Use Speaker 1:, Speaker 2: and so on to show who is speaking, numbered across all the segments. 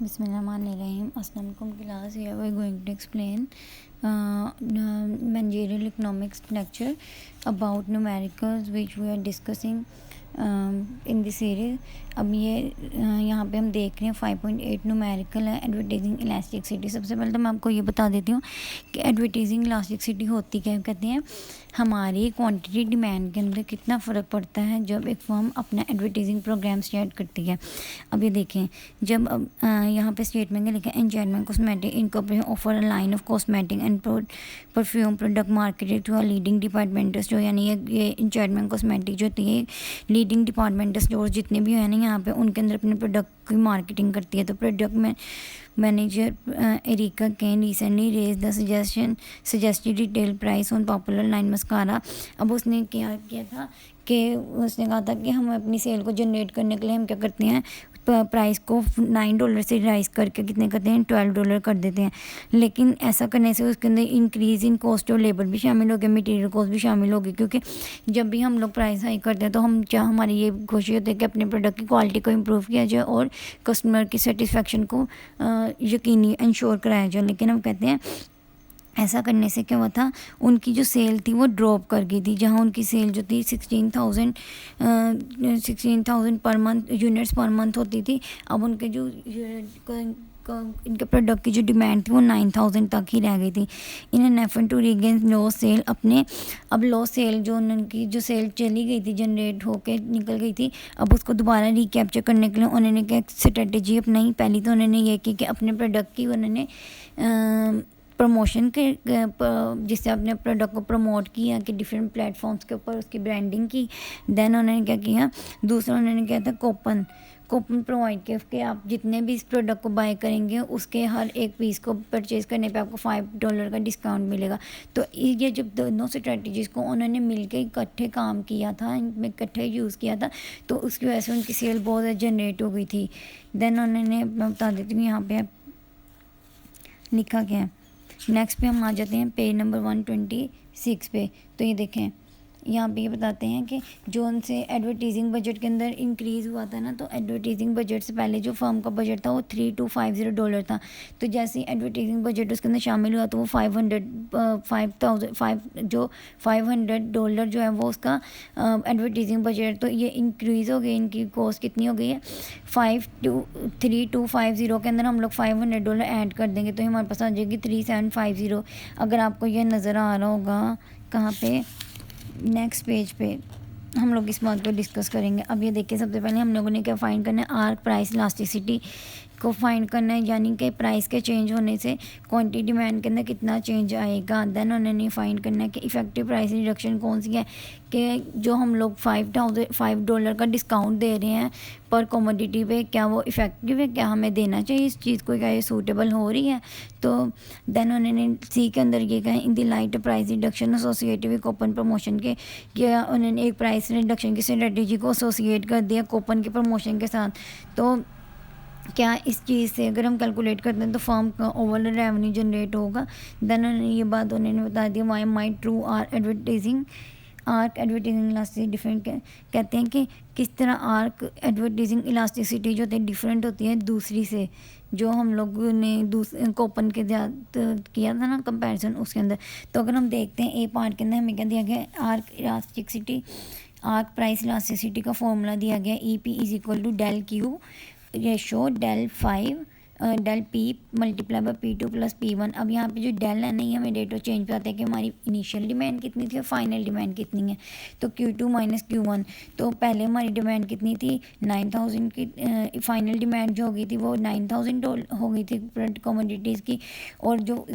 Speaker 1: Bismillahirrahmanirrahim. Assalamualaikum class. Here we are going to explain managerial economics lecture about numericals which we are discussing in this series. अब ये यहाँ पे हम देख रहे हैं 5.8 न्यूमेरिकल है एडवर्टाइजिंग इलास्टिसिटी। सबसे पहले तो मैं आपको ये बता देती हूँ कि एडवर्टाइजिंग इलास्टिसिटी होती क्या कहते हैं, हमारी क्वांटिटी डिमांड के अंदर कितना फ़र्क पड़ता है जब एक फर्म अपना एडवर्टाइजिंग प्रोग्राम स्टार्ट करती है। अब ये देखें, जब यहाँ पे स्टेटमेंट में लिखा है enjoyment cosmetic incorporation offer a line of cosmetic and perfume product marketed through a leading departmental store. यानी ये एंजॉयमेंट कॉस्मेटिक जो होती है लीडिंग डिपार्टमेंटल स्टोर जितने भी हैं ना यहाँ पे, उनके अंदर अपने प्रोडक्ट की मार्केटिंग करती है। तो प्रोडक्ट में manager Erica Kane recently raise the suggested retail price on popular line mascara. अब उसने क्या किया था कि उसने कहा था कि हम अपनी सेल को जनरेट करने के लिए हम क्या करते हैं, प्राइस को $9 से राइज करके कितने करते हैं, $12 कर देते हैं। लेकिन ऐसा करने से उसके अंदर इंक्रीज़ इन कॉस्ट और लेबर भी शामिल हो गया, मटेरियल कॉस्ट भी शामिल होगी। क्योंकि जब भी हम लोग प्राइस हाई करते हैं तो हम क्या, हमारी ये कोशिश होती है कि अपने प्रोडक्ट की क्वालिटी को इम्प्रूव किया जाए और कस्टमर की सेटिस्फेक्शन को यकीनी इंश्योर कराया जाए। लेकिन हम कहते हैं ऐसा करने से क्या हुआ था, उनकी जो सेल थी वो ड्रॉप कर गई थी। जहाँ उनकी सेल जो थी 16,000 per month units per month होती थी, अब उनके जो इनके प्रोडक्ट की जो डिमांड थी वो 9,000 तक ही रह गई थी। In an effort to regain low sale, अपने अब लो सेल जो उनकी जो सेल चली गई थी, जनरेट होके निकल गई थी, अब उसको दोबारा रिकैप्चर करने के लिए उन्होंने क्या स्ट्रेटजी अपनाई। पहली तो उन्होंने ये की कि अपने प्रोडक्ट की उन्होंने प्रमोशन के जिससे अपने प्रोडक्ट को प्रमोट किया कि डिफरेंट प्लेटफॉर्म्स के ऊपर उसकी ब्रांडिंग की। देन उन्होंने क्या किया, दूसरा उन्होंने क्या था, कूपन प्रोवाइड किया कि आप जितने भी इस प्रोडक्ट को बाय करेंगे उसके हर एक पीस को परचेज़ करने पे आपको $5 का डिस्काउंट मिलेगा। तो ये जब दोनों स्ट्रेटजीज़ को उन्होंने मिलकर इकट्ठे काम किया था, इकट्ठे यूज़ किया था, तो उसकी वजह से उनकी सेल बहुत ज़्यादा जनरेट हो गई थी। देन उन्होंने, मैं बता देती हूँ यहाँ पे लिखा गया है। नेक्स्ट पे हम आ जाते हैं पेज नंबर 126 पे। तो ये देखें, यहाँ पे ये बताते हैं कि जो उनसे एडवर्टाइजिंग बजट के अंदर इंक्रीज़ हुआ था ना, तो एडवर्टाइजिंग बजट से पहले जो फर्म का बजट था वो $3250 था। तो जैसे ही एडवर्टाइजिंग बजट उसके अंदर शामिल हुआ तो वो $500 जो है वो उसका एडवर्टाइजिंग बजट, तो ये इंक्रीज़ हो गई। इनकी कॉस्ट कितनी हो गई है, 3250 के अंदर हम लोग $500 ऐड कर देंगे तो हमारे पास आ जाएगी 3750। अगर आपको ये नज़र आ रहा होगा कहाँ पे, नेक्स्ट पेज पे हम लोग इस बात को डिस्कस करेंगे। अब ये देखिए, सबसे पहले हम लोगों ने क्या फाइंड करना है, आर्क प्राइस इलास्टिसिटी को फाइंड करना है, यानी कि प्राइस के चेंज होने से क्वांटिटी डिमांड के अंदर कितना चेंज आएगा। देन उन्होंने फाइंड करना है कि इफेक्टिव प्राइस रिडक्शन कौन सी है, कि जो हम लोग $5 का डिस्काउंट दे रहे हैं पर कमोडिटी पे, क्या वो इफ़ेक्टिव है, क्या हमें देना चाहिए इस चीज़ को, क्या ये सूटेबल हो रही है। तो देन उन्होंने सी के अंदर ये कहा, in the light price reduction associated with coupon promotion के, क्या उन्होंने एक प्राइस रिडक्शन की स्ट्रेटजी को एसोसिएट कर दिया कूपन के प्रमोशन के साथ। तो क्या इस चीज़ से अगर हम कैलकुलेट करते हैं तो फर्म का ओवरऑल रेवेन्यू जनरेट होगा। देन ये बात उन्होंने बता दिया, why my true arc advertising elasticity different, कहते हैं कि किस तरह आर्क एडवर्टाइजिंग इलास्टिसिटी जो होती है डिफरेंट होती है दूसरी से, जो हम लोगों ने कूपन के साथ किया था ना कंपैरिजन उसके अंदर। तो अगर हम देखते हैं ए पार्ट के अंदर हमें क्या दिया गया, आर्क प्राइस इलास्टिसिटी का फॉर्मूला दिया गया, EP is equal to del Q ratio del P multiply by P2 plus P1। अब यहाँ पे जो डेल है नहीं, हमें रेट ऑफ चेंज पे आता है कि हमारी इनिशियल डिमांड कितनी थी और फाइनल डिमांड कितनी है। तो Q2 माइनस Q1, तो पहले हमारी डिमांड कितनी थी 9,000 की, फाइनल डिमांड जो हो गई थी वो $9,000 हो गई थी कमोडिटीज़ की, और जो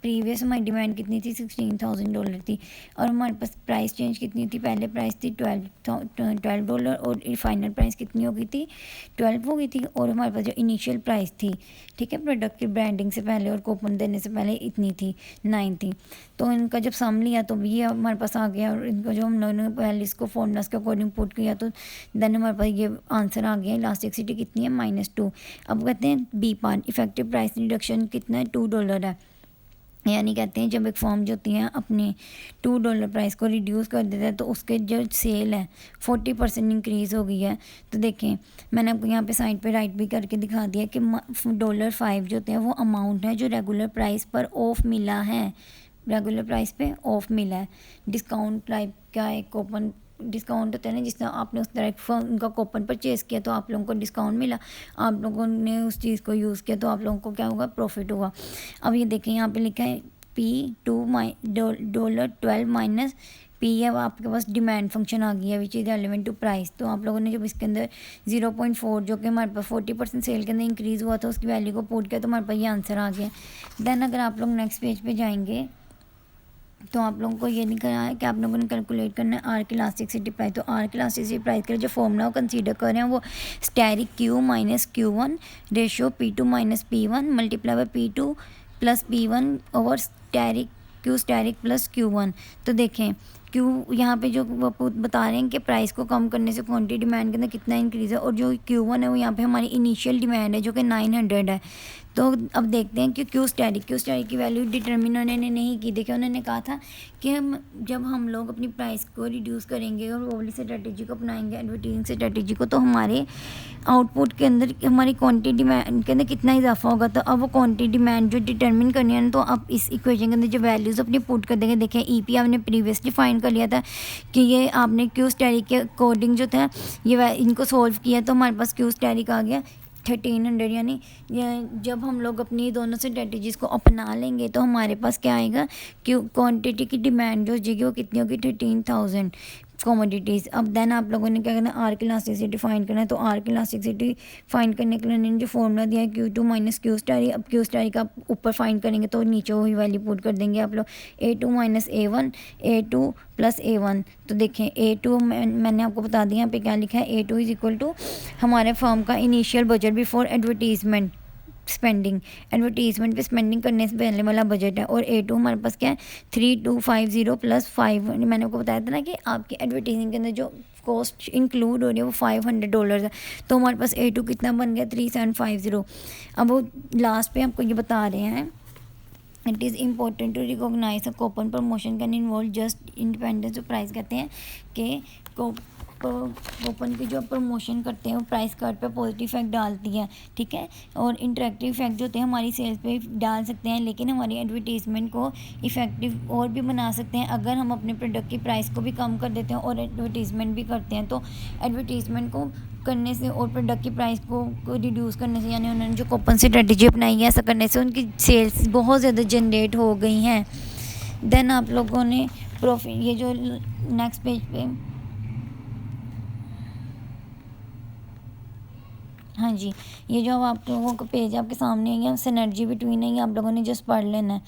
Speaker 1: प्रीवियस हमारी डिमांड कितनी थी $16,000 थी। और हमारे पास प्राइस चेंज कितनी थी, पहले प्राइस थी $12 और फाइनल प्राइस कितनी हो गई थी 12 हो गई थी। और हमारे पास जो इनिशियल प्राइस थी, ठीक है, प्रोडक्ट की ब्रांडिंग से पहले और कूपन देने से पहले इतनी थी 9 थी। तो इनका जब सम लिया तो ये हमारे पास आ गया, और इनका जो हम लोगों ने पहले इसको फॉर्मूलास के अकॉर्डिंग पुट किया तो देन हमारे पास ये आंसर आ गया, इलास्टिसिटी कितनी है -2। अब कहते हैं B part, effective price reduction कितना है $2 है। यानी कहते हैं जब एक फॉर्म जो होती है अपने $2 प्राइस को रिड्यूस कर देता है तो उसके जो सेल है 40% इंक्रीज़ हो गई है। तो देखें मैंने आपको यहाँ पे साइड पे राइट भी करके दिखा दिया कि $5 जो होते हैं वो अमाउंट है जो रेगुलर प्राइस पर ऑफ मिला है, रेगुलर प्राइस पे ऑफ मिला है। डिस्काउंट टाइप का एक कूपन डिस्काउंट होता है ना, जिस तरह आपने उस तरह उनका कूपन परचेज़ किया तो आप लोगों को डिस्काउंट मिला, आप लोगों ने उस चीज़ को यूज़ किया तो आप लोगों को क्या होगा, प्रॉफिट होगा। अब ये देखें यहाँ पे लिखा है $12 माइनस पी है, आपके पास डिमांड फंक्शन आ गया which is relevant to price. तो आप लोगों ने जब इसके अंदर 0.4 जो कि हमारे पास 40% सेल के अंदर इंक्रीज़ हुआ था उसकी वैल्यू को पुट किया तो हमारे पास ये आंसर आ गया। देन अगर आप लोग नेक्स्ट पेज पे जाएंगे तो आप लोगों को ये नहीं करना है कि आप लोगों ने कैलकुलेट करना है आर्क इलास्टिसिटी प्राइस। तो आर्क इलास्टिसिटी प्राइस के लिए जो फॉर्मूला वो कंसीडर कर रहे हैं वो static Q minus Q1 ratio P2 minus P1 multiply by P2 plus P1 over static Q static plus Q1। तो देखें Q यहाँ पे जो बता रहे हैं कि प्राइस को कम करने से क्वांटिटी डिमांड के अंदर कितना इंक्रीज़ है, और जो Q1 है वो यहाँ पे हमारी इनिशियल डिमांड है जो कि 900 है। तो अब देखते हैं कि क्यू स्टैटिक की वैल्यू डिटर्मिन उन्होंने नहीं की। देखिए उन्होंने कहा था कि जब हम लोग अपनी प्राइस को रिड्यूस करेंगे और वो वाली स्ट्रेटजी को अपनाएंगे, एडवर्टाइजिंग स्ट्रेटजी को, तो हमारे आउटपुट के अंदर हमारी क्वांटिटी डिमांड के अंदर कितना इजाफा होगा। तो अब वो क्वांटिटी डिमांड जो डिटर्मिन करनी है तो आप इस इक्वेशन के अंदर जो वैल्यूज़ अपनी पुट कर देंगे। देखें EP आपने प्रीवियसली फाइंड कर लिया था कि ये आपने क्यू स्टैटिक के अकॉर्डिंग जो था ये इनको सोल्व किया तो हमारे पास क्यू स्टैटिक आ गया 1300। यानी जब हम लोग अपनी दोनों स्ट्रेटजीज़ को अपना लेंगे तो हमारे पास क्या आएगा कि क्वांटिटी की डिमांड जो होगी वो कितनी होगी 13,000 कमोडिटीज़। अब देन आप लोगों ने क्या करना है, आर्क इलास्टिसिटी फाइंड करना है। तो आर्क इलास्टिसिटी फाइंड करने के लिए उन्होंने जो फॉर्मूला दिया है Q2 माइनस Q स्टार। अब Q स्टार का ऊपर फाइंड करेंगे तो नीचे वही वैल्यू पुट कर देंगे आप लोग A2 minus A1 A2 plus A1। तो देखें A2 मैंने आपको बता दिया यहाँ पे क्या लिखा है, A2 इज़ इक्वल टू हमारे फर्म का initial budget before advertisement spending, advertisement पे स्पेंडिंग करने से पहले वाला बजट है। और A2 हमारे पास क्या है 3250 प्लस 5। मैंने आपको बताया था ना कि आपकी एडवर्टीजिंग के अंदर जो कॉस्ट इंक्लूड हो रही है वो $500 है। तो हमारे पास A2 कितना बन गया 3750। अब वो लास्ट पे आपको ये बता रहे हैं it is important to recognise a coupon promotion can involve just independence. जो प्राइस कहते हैं कि कूपन की जो प्रमोशन करते हैं वो प्राइस कार्ड पे पॉजिटिव इफेक्ट डालती है, ठीक है, और इंटरेक्टिव इफेक्ट जो होते हैं हमारी सेल्स पे डाल सकते हैं, लेकिन हमारी एडवर्टीजमेंट को इफ़ेक्टिव और भी बना सकते हैं अगर हम अपने प्रोडक्ट की प्राइस को भी कम कर देते हैं और एडवर्टीजमेंट भी करते हैं। तो एडवर्टीजमेंट को करने से और प्रोडक्ट की प्राइस को रिड्यूस करने से, यानी उन्होंने जो कूपन स्ट्रेटजी अपनाई है ऐसा करने से उनकी सेल्स बहुत ज़्यादा जनरेट हो गई हैं। देन आप लोगों ने प्रॉफिट, ये जो नेक्स्ट पेज पे, हाँ जी, ये जो आप लोगों को पेज आपके सामने है सिनर्जी बिटवीन है, ये आप लोगों ने जस्ट पढ़ लेना है।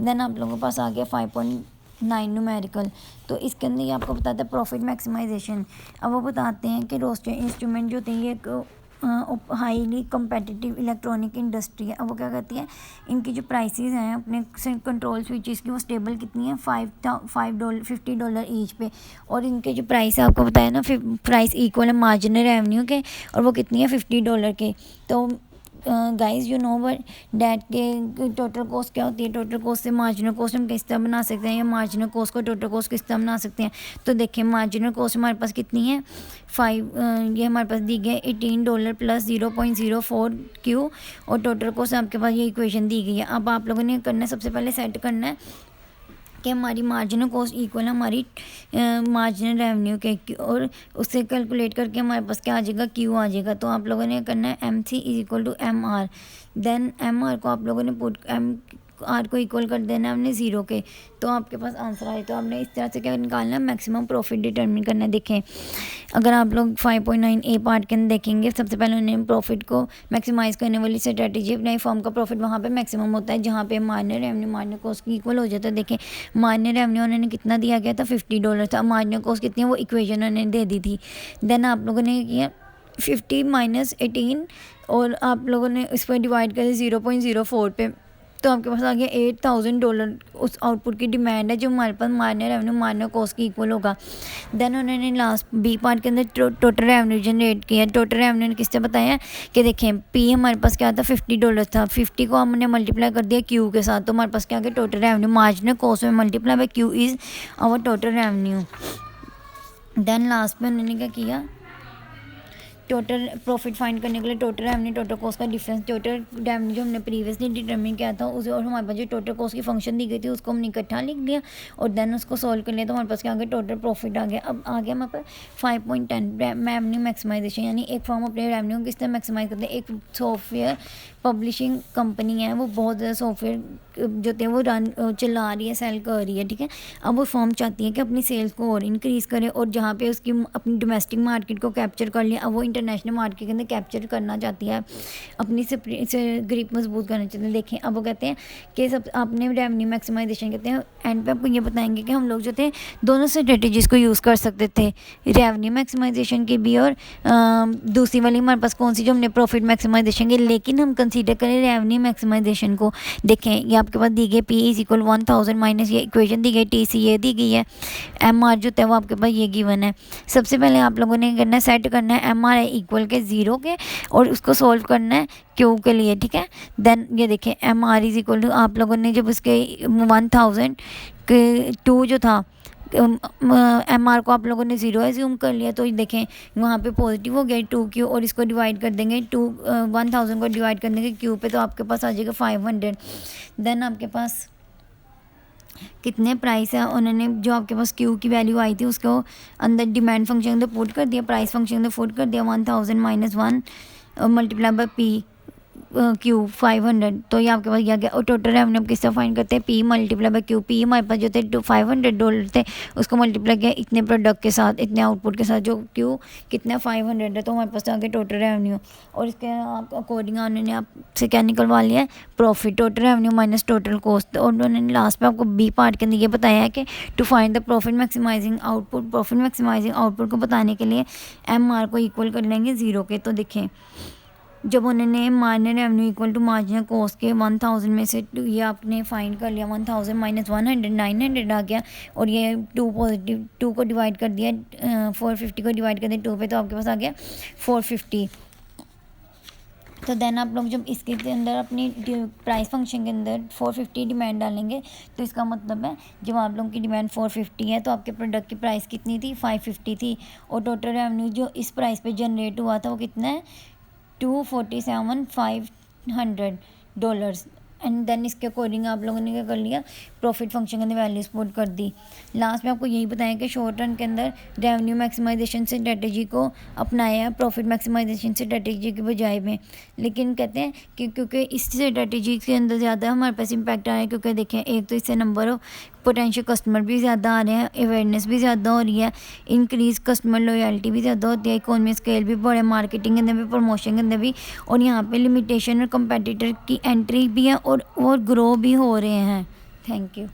Speaker 1: देन आप लोगों के पास आ गया 5.9 न्यूमेरिकल। तो इसके अंदर ये आपको बताता है प्रॉफिट मैक्सिमाइजेशन। अब वो बताते हैं कि रोस्टर इंस्ट्रूमेंट जो होते हैं ये एक हाईली कम्पेटिटिव इलेक्ट्रॉनिक इंडस्ट्री है। अब वो क्या कहती है, इनकी जो प्राइसेस हैं अपने कंट्रोल स्विचेस की वो स्टेबल कितनी है $50 ईच पे, और इनके जो प्राइस है आपको बताया ना प्राइस इक्वल है मार्जिनल रेवेन्यू के, और वो कितनी है $50 के। तो guys you know but that के टोटल कॉस्ट क्या होती है, टोटल कॉस्ट से मार्जिनल कॉस्ट हम किस तरह बना सकते हैं या मार्जिनल कॉस्ट को टोटल कॉस्ट किस तरह बना सकते हैं। तो देखिए मार्जिनल कॉस्ट हमारे पास कितनी है ये हमारे पास दी गई है $18 प्लस 0.04 Q, और टोटल कॉस्ट आपके पास ये इक्वेशन दी गई है। अब आप लोगों ने करना है सबसे पहले सेट करना है कि हमारी मार्जिनल कॉस्ट इक्वल है हमारी मार्जिनल रेवेन्यू के, और उससे कैलकुलेट करके हमारे पास क्या आ जाएगा Q आ जाएगा। तो आप लोगों ने करना है MC is equal to MR। Then MR को आप लोगों ने पुट R को इक्वल कर देना है हमने 0 के, तो आपके पास आंसर आए। तो आपने इस तरह से क्या निकालना है, मैक्सिमम प्रॉफिट डिटरमिन करना है। देखें अगर आप लोग 5.9 A पार्ट के अंदर देखेंगे, सबसे पहले उन्होंने प्रॉफिट को मैक्सिमाइज़ करने वाली स्ट्रेटजी अपनी फॉर्म का प्रॉफिट वहाँ पे मैक्सिमम होता है जहाँ पे मार्जिनल रेवेन्यू मार्जिनल कॉस्ट की इक्वल हो जाता है। देखें मार्जिनल रेवेन्यू उन्होंने कितना दिया गया था $50 था, मार्जिनल कॉस्ट कितनी है वो इक्वेशन उन्होंने दे दी थी। देन आप लोगों ने किया 50 माइनस 18 और आप लोगों ने इस पर डिवाइड कर 0.04 पे, तो आपके पास आ गया $8,000 उस आउटपुट की डिमांड है जो हमारे पास माइनर रेवेन्यू माइनर कॉस्ट की इक्वल होगा। देन उन्होंने लास्ट बी पार्ट के अंदर टोटल रेवेन्यू जनरेट किया। टोटल रेवेन्यू ने किससे बताया कि देखें पी हमारे पास क्या था $50 था, 50 को हमने मल्टीप्लाई कर दिया क्यू के साथ, तो हमारे पास क्या आ गया टोटल रेवेन्यू मार्जिनल कॉस्ट में multiply by Q is our total revenue. Then last में उन्होंने क्या किया, टोटल प्रॉफिट फाइंड करने के लिए टोटल रेवेन्यू टोटल कॉस्ट का डिफरेंस, टोटल रेवेन्यू जो हमने प्रीवियसली डिटरमिन किया था उसे और हमारे पास जो टोटल कॉस्ट की फंक्शन दी गई थी उसको हमने इकट्ठा लिख दिया और देन उसको सॉल्व कर लिया तो हमारे पास क्या आ गया टोटल प्रॉफिट आ गया। अब आ गया हमारे पास 5.10 रेवेन्यू मैक्सिमाइजेशन, यानी एक फॉर्म अपने रेवेन्यू को किस तरह मैक्सिमाइज करते हैं। एक सॉफ्टवेयर पब्लिशिंग कंपनी है, वो बहुत ज़्यादा सॉफ्टवेयर जो थे वो चला रही है, सेल कर रही है, ठीक है। अब वो फॉर्म चाहती है कि अपनी सेल्स को और इंक्रीज़ करे और जहाँ पे उसकी अपनी डोमेस्टिक मार्केट को कैप्चर कर लिया, अब वो इंटरनेशनल मार्केट के अंदर कैप्चर करना चाहती है, अपनी से ग्रिप मजबूत करना चाहते हैं। देखें अब वो कहते हैं कि सब आपने रेवेन्यू मैक्सिमाइजेशन कहते हैं, एंड पे आपको ये बताएंगे कि हम लोग जो थे दोनों स्ट्रेटजीज़ को यूज़ कर सकते थे, रेवेन्यू मैक्सिमाइजेशन की भी और दूसरी वाली हमारे पास कौन सी जो हमने प्रॉफिट मैक्सिमाइजेशन की, लेकिन हम कंसीडर करें रेवेन्यू मैक्सिमाइजेशन को। देखें ये आपके पास दी गई P इज इक्वल 1000 माइनस ये इक्वेशन दी गई TC ये दी गई है, MR जो है वो आपके पास ये गिवन है। सबसे पहले आप लोगों ने करना है सेट करना है MR इक्वल के 0 के और उसको सॉल्व करना है Q के लिए, ठीक है। देन ये देखें MR इज इक्वल टू आप लोगों ने जब उसके 1000 के 2 जो था MR को आप लोगों ने 0 एज्यूम कर लिया, तो देखें वहाँ पे पॉजिटिव हो गया 2Q और इसको डिवाइड कर देंगे 1000 को डिवाइड कर देंगे Q पे, तो आपके पास आ जाएगा 500। देन आपके पास कितने प्राइस है, उन्होंने जो आपके पास Q की वैल्यू आई थी उसको अंदर डिमांड फंक्शन अंदर पुट कर दिया, प्राइस फंक्शन अंदर पुट कर दिया 1000 minus 1 multiply by P Q 500, तो ये आपके पास ये आ गया। और टोटल रेवेन्यू हम किससे फाइंड करते हैं P multiply by Q। P हमारे पास जो थे $500 थे, उसको मल्टीप्लाई किया इतने प्रोडक्ट के साथ इतने आउटपुट के साथ, जो Q कितना 500 है, तो हमारे पास आ गया टोटल रेवेन्यू। और इसके अकॉर्डिंग उन्होंने आपसे क्या निकलवा लिया है profit, total revenue minus total cost. और उन्होंने लास्ट में आपको बी पार्ट के अंदर ये बताया है कि to find the profit maximising output, profit maximising output को बताने के लिए MR को इक्वल कर लेंगे 0 के। तो देखें जब उन्होंने minor revenue equal to marginal cost के 1000 में से ये आपने फाइंड कर लिया 1000 माइनस 100 900 आ गया, और ये 2 पॉजिटिव 2 को डिवाइड कर दिया 450 को डिवाइड कर दिया 2 पे, तो आपके पास आ गया 450। तो देन आप लोग जब इसके अंदर अपनी प्राइस फंक्शन के अंदर 450 डिमांड डालेंगे, तो इसका मतलब है जब आप लोगों की डिमांड 450 है तो आपके प्रोडक्ट की प्राइस कितनी थी 550 थी, और टोटल रेवेन्यू जो इस प्राइस पे जनरेट हुआ था वो कितना है $247,500। एंड देन इसके अकॉर्डिंग आप लोगों ने क्या कर लिया प्रॉफिट फंक्शन के अंदर वैल्यूज पुट कर दी। लास्ट में आपको यही बताया कि शॉर्ट रन के अंदर रेवेन्यू मैक्सिमाइजेशन से स्ट्रेटजी को अपनाया है प्रॉफिट मैक्सिमाइजेशन से स्ट्रेटजी के बजाय में, लेकिन कहते हैं कि क्योंकि इस स्ट्रेटजी के अंदर ज़्यादा हमारे पास इम्पैक्ट आ रहा है, क्योंकि देखें एक तो इससे नंबर ऑफ पोटेंशियल कस्टमर भी ज़्यादा आ रहे हैं, अवेयरनेस भी ज़्यादा हो रही है, इंक्रीज कस्टमर लॉयल्टी भी ज़्यादा होती है, इकोनॉमी स्केल भी बढ़े, मार्केटिंग के अंदर भी प्रमोशन के अंदर भी, और यहाँ पे लिमिटेशन और कंपेटिटर की एंट्री भी है और ग्रो भी हो रहे हैं। Thank you.